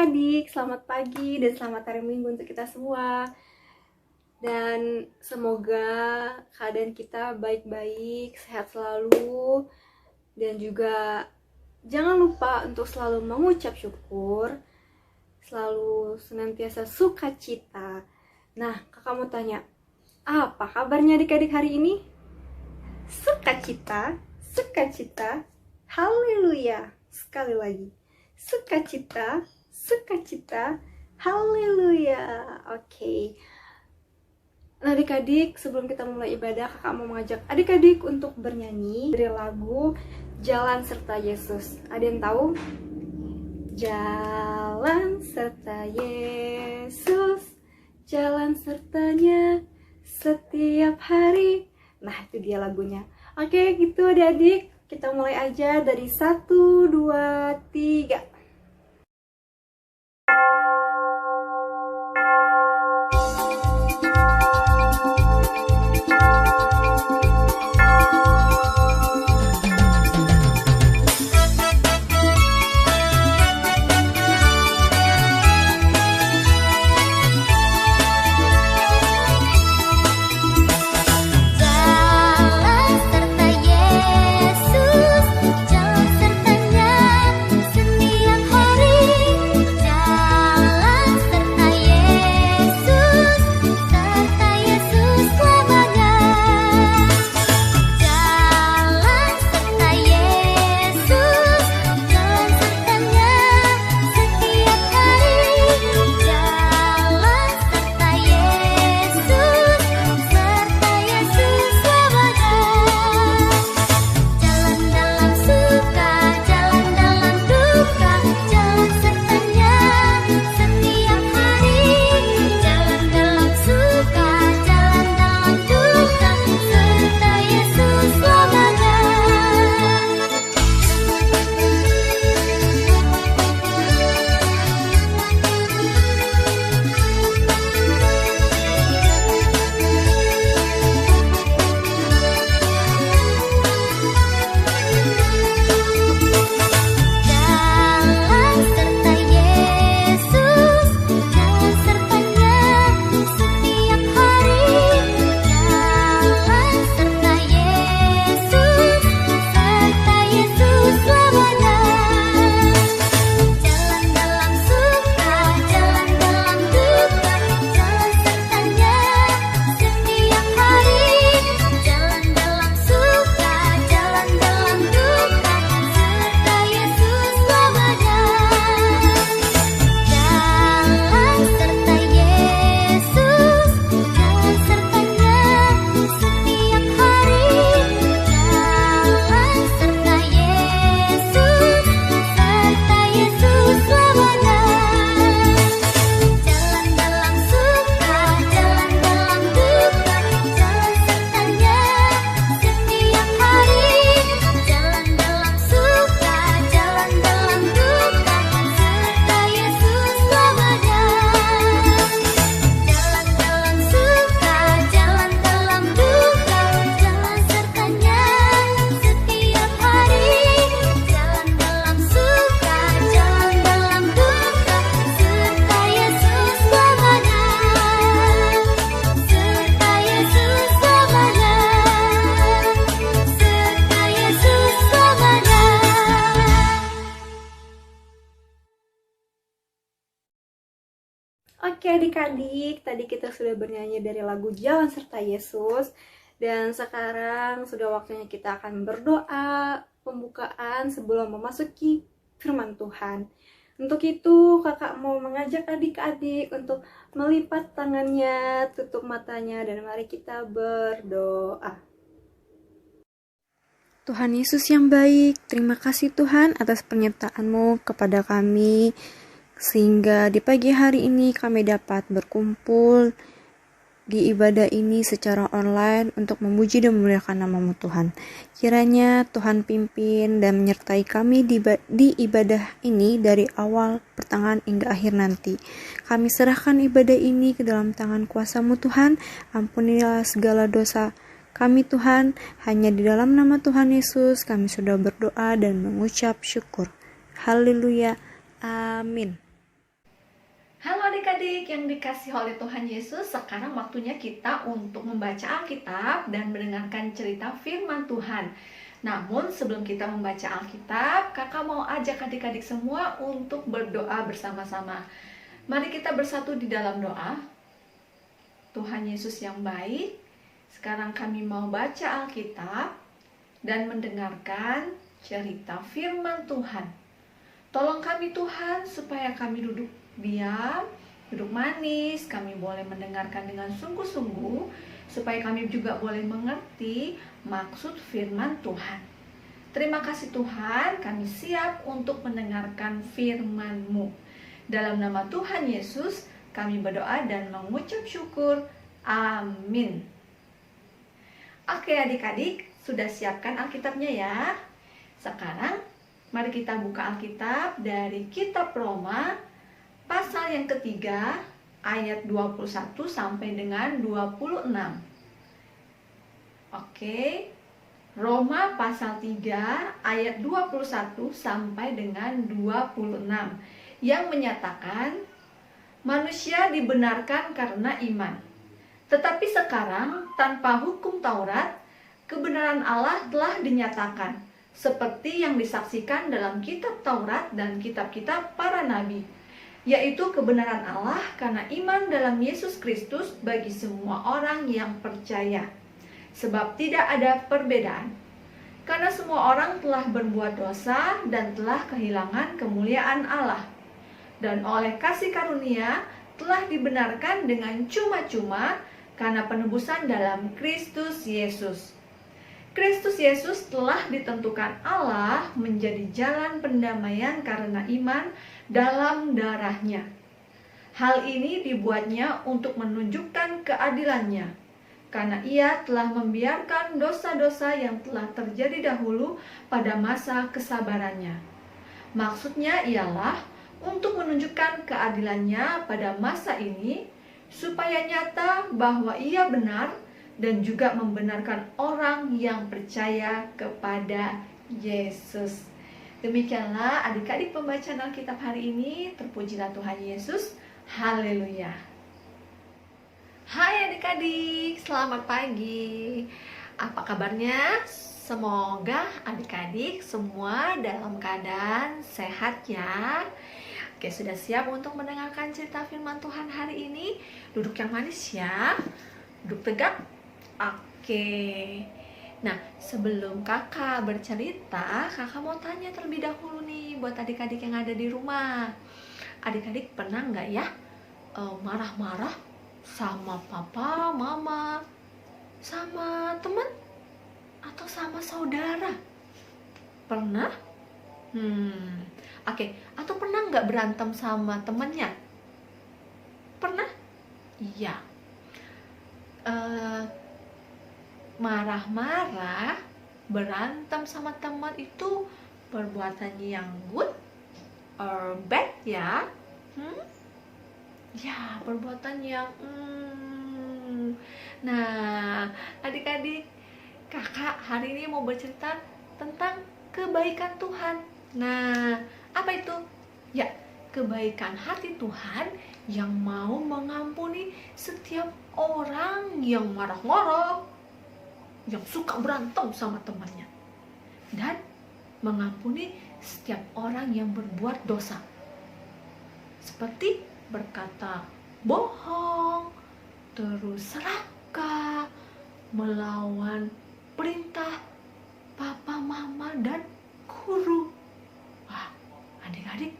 adik-adik, selamat pagi dan selamat hari Minggu untuk kita semua. Dan semoga keadaan kita baik-baik, sehat selalu. Dan juga jangan lupa untuk selalu mengucap syukur, selalu senantiasa sukacita. Nah, kakak mau tanya, apa kabarnya adik-adik hari ini? Sukacita, sukacita, haleluya. Sekali lagi, sukacita, sukacita, haleluya. Oke. Nah adik-adik, sebelum kita mulai ibadah, kakak mau mengajak adik-adik untuk bernyanyi dari lagu Jalan Serta Yesus. Ada yang tahu? Jalan serta Yesus, jalan sertanya setiap hari. Nah itu dia lagunya. Oke gitu adik-adik, kita mulai aja dari 1, 2, 3. Oke adik-adik, tadi kita sudah bernyanyi dari lagu Jalan Serta Yesus. Dan sekarang sudah waktunya kita akan berdoa pembukaan sebelum memasuki firman Tuhan. Untuk itu kakak mau mengajak adik-adik untuk melipat tangannya, tutup matanya, dan mari kita berdoa. Tuhan Yesus yang baik, terima kasih Tuhan atas penyertaan-Mu kepada kami, sehingga di pagi hari ini kami dapat berkumpul di ibadah ini secara online untuk memuji dan memuliakan nama-Mu Tuhan. Kiranya Tuhan pimpin dan menyertai kami di ibadah ini dari awal, pertengahan, hingga akhir nanti. Kami serahkan ibadah ini ke dalam tangan kuasa-Mu Tuhan. Ampunilah segala dosa kami Tuhan, hanya di dalam nama Tuhan Yesus kami sudah berdoa dan mengucap syukur. Haleluya. Amin. Halo adik-adik yang dikasih oleh Tuhan Yesus, sekarang waktunya kita untuk membaca Alkitab dan mendengarkan cerita firman Tuhan. Namun sebelum kita membaca Alkitab, kakak mau ajak adik-adik semua untuk berdoa bersama-sama. Mari kita bersatu di dalam doa. Tuhan Yesus yang baik, sekarang kami mau baca Alkitab dan mendengarkan cerita firman Tuhan. Tolong kami Tuhan supaya kami duduk diam, duduk manis, kami boleh mendengarkan dengan sungguh-sungguh, supaya kami juga boleh mengerti maksud firman Tuhan. Terima kasih Tuhan, kami siap untuk mendengarkan firman-Mu. Dalam nama Tuhan Yesus, kami berdoa dan mengucap syukur. Amin. Oke adik-adik, sudah siapkan Alkitabnya ya? Sekarang, mari kita buka Alkitab dari Kitab Roma, pasal yang ketiga, ayat 21 sampai dengan 26. Oke, Roma pasal 3, ayat 21 sampai dengan 26, yang menyatakan, manusia dibenarkan karena iman. Tetapi sekarang, tanpa hukum Taurat, kebenaran Allah telah dinyatakan, seperti yang disaksikan dalam kitab Taurat dan kitab-kitab para nabi, yaitu kebenaran Allah karena iman dalam Yesus Kristus bagi semua orang yang percaya. Sebab tidak ada perbedaan, karena semua orang telah berbuat dosa dan telah kehilangan kemuliaan Allah, dan oleh kasih karunia telah dibenarkan dengan cuma-cuma karena penebusan dalam Kristus Yesus. Kristus Yesus telah ditentukan Allah menjadi jalan pendamaian karena iman dalam darah-Nya. Hal ini dibuatnya untuk menunjukkan keadilannya, karena Ia telah membiarkan dosa-dosa yang telah terjadi dahulu pada masa kesabarannya. Maksudnya ialah untuk menunjukkan keadilannya pada masa ini, supaya nyata bahwa Ia benar dan juga membenarkan orang yang percaya kepada Yesus. Demikianlah adik-adik pembacaan Alkitab hari ini. Terpujilah Tuhan Yesus. Haleluya. Hai adik-adik, selamat pagi. Apa kabarnya? Semoga adik-adik semua dalam keadaan sehat ya. Oke, sudah siap untuk mendengarkan cerita firman Tuhan hari ini? Duduk yang manis ya. Duduk tegak. Oke. Nah, sebelum kakak bercerita, kakak mau tanya terlebih dahulu nih buat adik-adik yang ada di rumah. Adik-adik pernah nggak ya marah-marah sama papa, mama, sama teman, atau sama saudara? Pernah? Oke. Atau pernah nggak berantem sama temennya? Pernah? Iya. Marah-marah, berantem sama teman itu perbuatan yang good or bad ya? Ya, perbuatan yang Nah, adik-adik, kakak hari ini mau bercerita tentang kebaikan Tuhan. Nah, apa itu? Ya, kebaikan hati Tuhan yang mau mengampuni setiap orang yang marah-marah, yang suka berantem sama temannya, dan mengampuni setiap orang yang berbuat dosa, seperti berkata bohong, terus serakah, melawan perintah papa, mama, dan guru. Wah, adik-adik,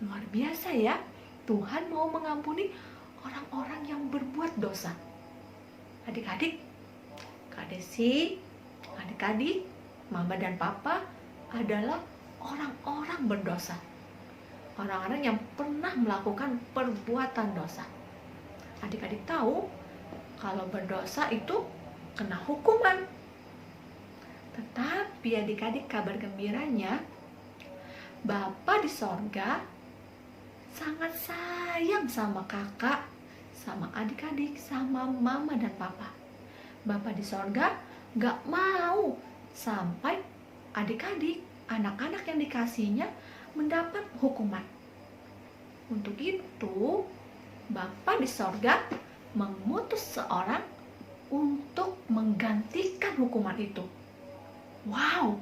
luar biasa ya. Tuhan mau mengampuni orang-orang yang berbuat dosa. Adik-adik, Kak Desi, adik-adik, mama dan papa adalah orang-orang berdosa. Orang-orang yang pernah melakukan perbuatan dosa. Adik-adik tahu kalau berdosa itu kena hukuman. Tetapi adik-adik, kabar gembiranya, Bapa di sorga sangat sayang sama kakak, sama adik-adik, sama mama dan papa. Bapa di sorga gak mau sampai adik-adik, anak-anak yang dikasihnya mendapat hukuman. Untuk itu, Bapa di sorga mengutus seorang untuk menggantikan hukuman itu. Wow,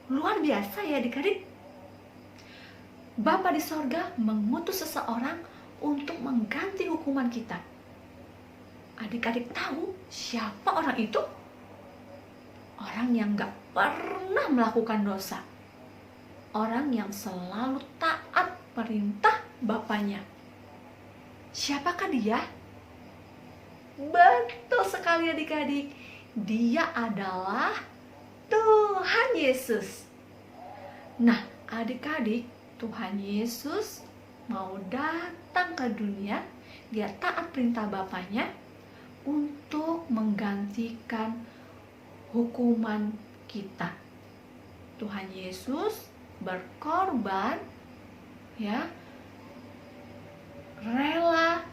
luar biasa ya adik-adik. Bapa di sorga mengutus seseorang untuk mengganti hukuman kita. Adik-adik tahu siapa orang itu? Orang yang gak pernah melakukan dosa. Orang yang selalu taat perintah Bapaknya. Siapakah dia? Betul sekali adik-adik. Dia adalah Tuhan Yesus. Nah, adik-adik, Tuhan Yesus mau datang ke dunia. Dia taat perintah Bapaknya untuk menggantikan hukuman kita. Tuhan Yesus berkorban, ya, rela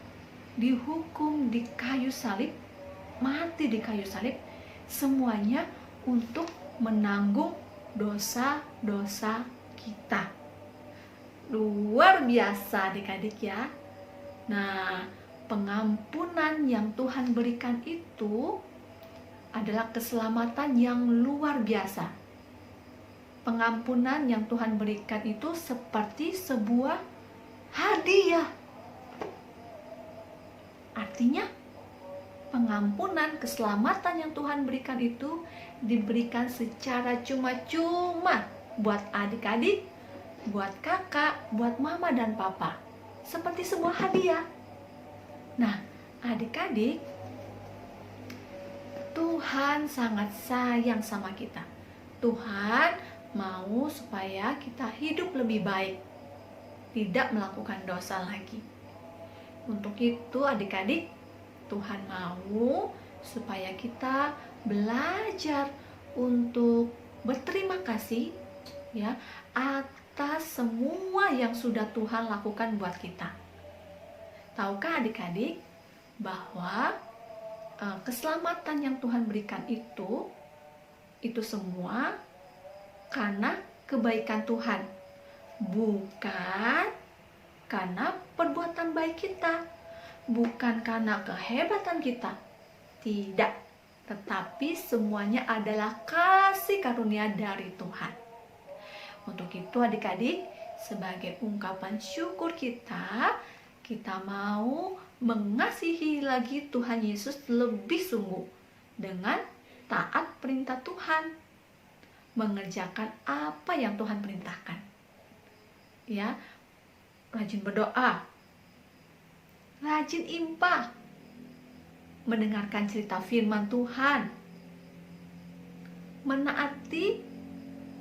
dihukum di kayu salib, mati di kayu salib, semuanya untuk menanggung dosa-dosa kita. Luar biasa adik-adik ya. Nah, pengampunan yang Tuhan berikan itu adalah keselamatan yang luar biasa. Pengampunan yang Tuhan berikan itu seperti sebuah hadiah. Artinya, pengampunan, keselamatan yang Tuhan berikan itu diberikan secara cuma-cuma buat adik-adik, buat kakak, buat mama dan papa. Seperti sebuah hadiah. Nah, adik-adik, Tuhan sangat sayang sama kita. Tuhan mau supaya kita hidup lebih baik, tidak melakukan dosa lagi. Untuk itu adik-adik, Tuhan mau supaya kita belajar untuk berterima kasih ya atas semua yang sudah Tuhan lakukan buat kita. Tahukah adik-adik bahwa keselamatan yang Tuhan berikan itu semua karena kebaikan Tuhan, bukan karena perbuatan baik kita, bukan karena kehebatan kita, tidak, tetapi semuanya adalah kasih karunia dari Tuhan. Untuk itu adik-adik, sebagai ungkapan syukur kita mau mengasihi lagi Tuhan Yesus lebih sungguh dengan taat perintah Tuhan, mengerjakan apa yang Tuhan perintahkan. Ya, rajin berdoa, rajin impa, mendengarkan cerita firman Tuhan, menaati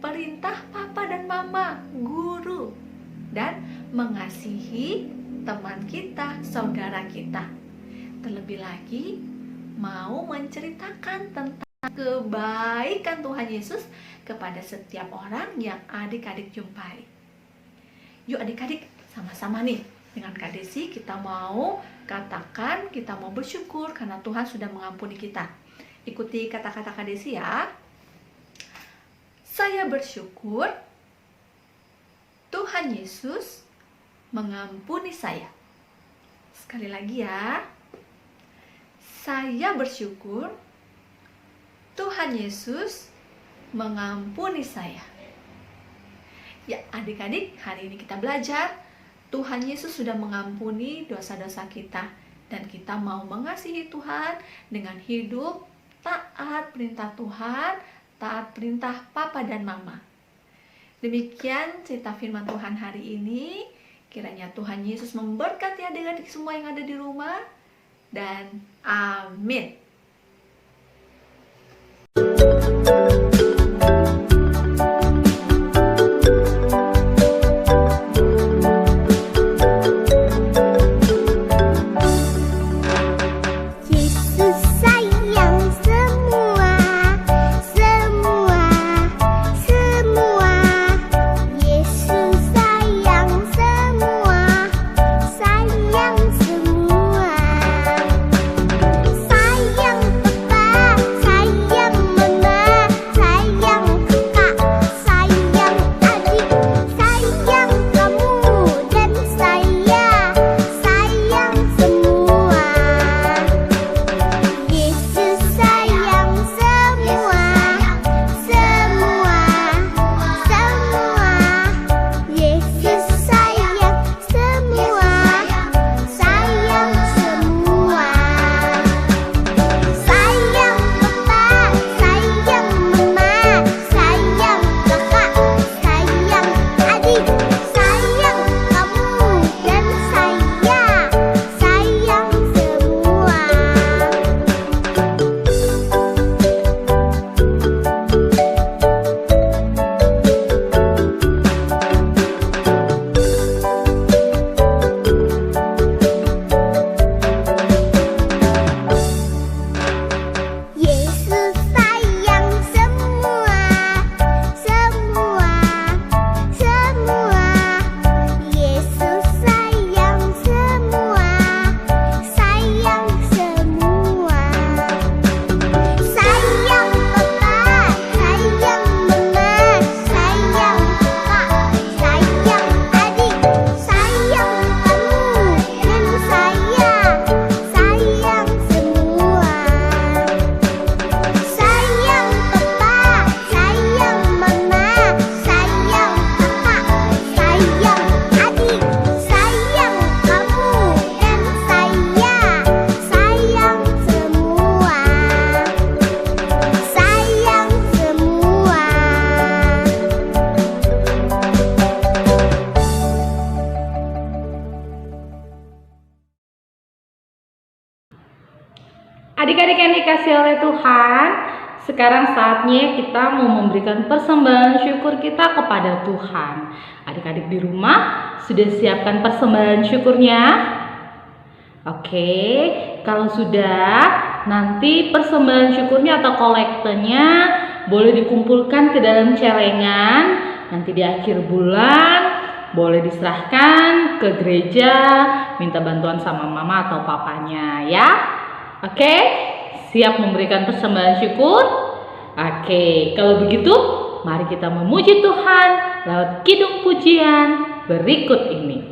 perintah papa dan mama, guru, dan mengasihi teman kita, saudara kita. Terlebih lagi, mau menceritakan tentang kebaikan Tuhan Yesus kepada setiap orang yang adik-adik jumpai. Yuk adik-adik, sama-sama nih dengan Kak Desi kita mau katakan, kita mau bersyukur karena Tuhan sudah mengampuni kita. Ikuti kata-kata Kak Desi ya. Saya bersyukur Tuhan Yesus mengampuni saya. Sekali lagi ya. Saya bersyukur Tuhan Yesus mengampuni saya. Ya adik-adik, hari ini kita belajar Tuhan Yesus sudah mengampuni dosa-dosa kita, dan kita mau mengasihi Tuhan dengan hidup taat perintah Tuhan, taat perintah papa dan mama. Demikian cerita firman Tuhan hari ini. Kiranya Tuhan Yesus memberkati adik-adik semua yang ada di rumah, dan amin. Adik-adik yang dikasih oleh Tuhan, sekarang saatnya kita mau memberikan persembahan syukur kita kepada Tuhan. Adik-adik di rumah sudah siapkan persembahan syukurnya? Oke, kalau sudah, nanti persembahan syukurnya atau kolektenya boleh dikumpulkan ke dalam celengan. Nanti di akhir bulan boleh diserahkan ke gereja, minta bantuan sama mama atau papanya ya. Oke, siap memberikan persembahan syukur? Oke, kalau begitu mari kita memuji Tuhan lewat kidung pujian berikut ini.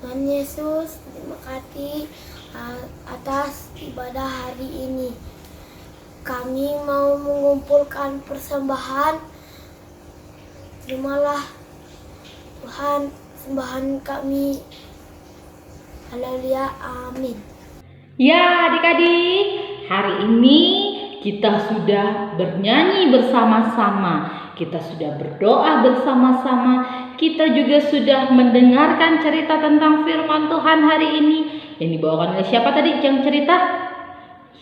Tuhan Yesus, terima kasih atas ibadah hari ini. Kami mau mengumpulkan persembahan. Terimalah Tuhan sembahan kami. Haleluya, amin. Ya adik-adik, hari ini kita sudah bernyanyi bersama-sama, kita sudah berdoa bersama-sama, kita juga sudah mendengarkan cerita tentang firman Tuhan hari ini. Yang dibawakan oleh siapa tadi yang cerita?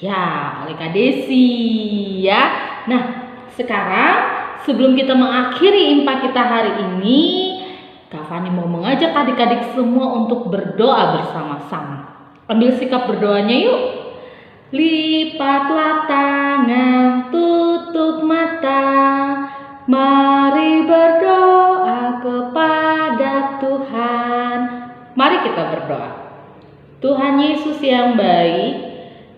Ya, oleh Kak Desi ya. Nah, sekarang sebelum kita mengakhiri impak kita hari ini, Kak Fani mau mengajak adik-adik semua untuk berdoa bersama-sama. Ambil sikap berdoanya yuk. Lipatlah tangan, tutup mata, mari berdoa kepada Tuhan. Mari kita berdoa. Tuhan Yesus yang baik,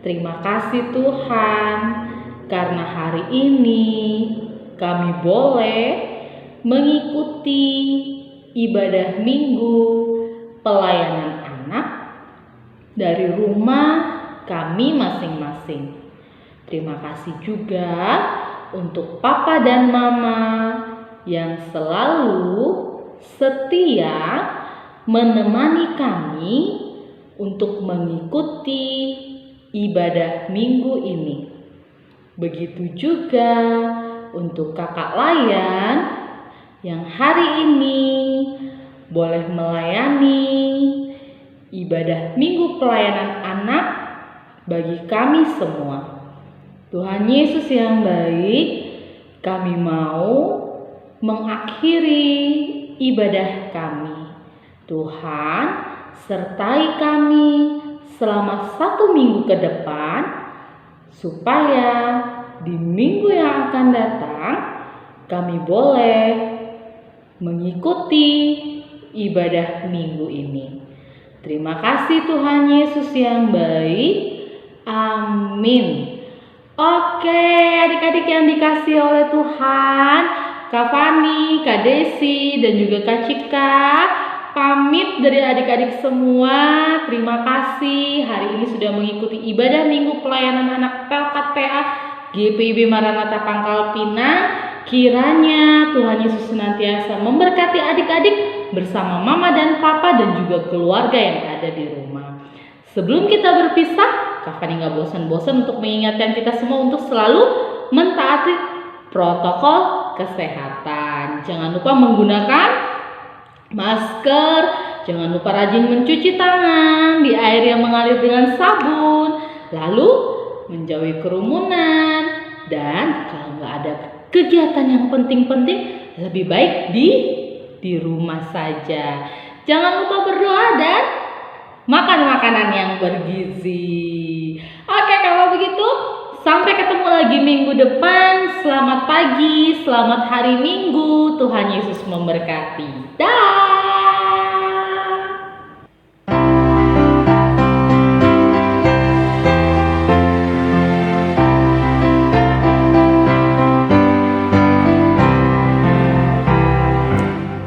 terima kasih Tuhan, karena hari ini kami boleh mengikuti ibadah minggu pelayanan anak dari rumah kami masing-masing. Terima kasih juga untuk Papa dan Mama yang selalu setia menemani kami untuk mengikuti ibadah minggu ini. Begitu juga untuk kakak Layan yang hari ini boleh melayani ibadah minggu pelayanan anak bagi kami semua. Tuhan Yesus yang baik, kami mau mengakhiri ibadah kami. Tuhan, sertai kami selama 1 minggu ke depan, supaya di minggu yang akan datang kami boleh mengikuti ibadah minggu ini. Terima kasih Tuhan Yesus yang baik. Amin. Oke, adik-adik yang dikasih oleh Tuhan, Kak Fani, Kak Desi, dan juga Kak Cika, pamit dari adik-adik semua. Terima kasih hari ini sudah mengikuti ibadah minggu pelayanan anak Pelkat PA GPIB Maranatha Pangkal Pinang. Kiranya Tuhan Yesus senantiasa memberkati adik-adik bersama mama dan papa dan juga keluarga yang ada di rumah. Sebelum kita berpisah, Kak Fani gak bosan-bosan untuk mengingatkan kita semua untuk selalu mentaati protokol kesehatan. Jangan lupa menggunakan masker, jangan lupa rajin mencuci tangan di air yang mengalir dengan sabun, lalu menjauhi kerumunan, dan kalau nggak ada kegiatan yang penting-penting, lebih baik di rumah saja. Jangan lupa berdoa dan makan makanan yang bergizi. Oke, kalau begitu sampai ketemu lagi minggu depan. Selamat pagi, selamat hari Minggu. Tuhan Yesus memberkati. Dah.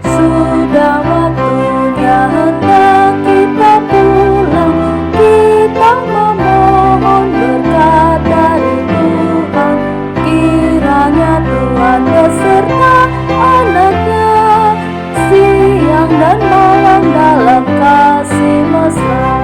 Sudah waktunya hendak kita pulang, kita memohon berkat dari Tuhan. Kiranya Tuhan beserta anaknya, siang dan malam dalam kasih mesra.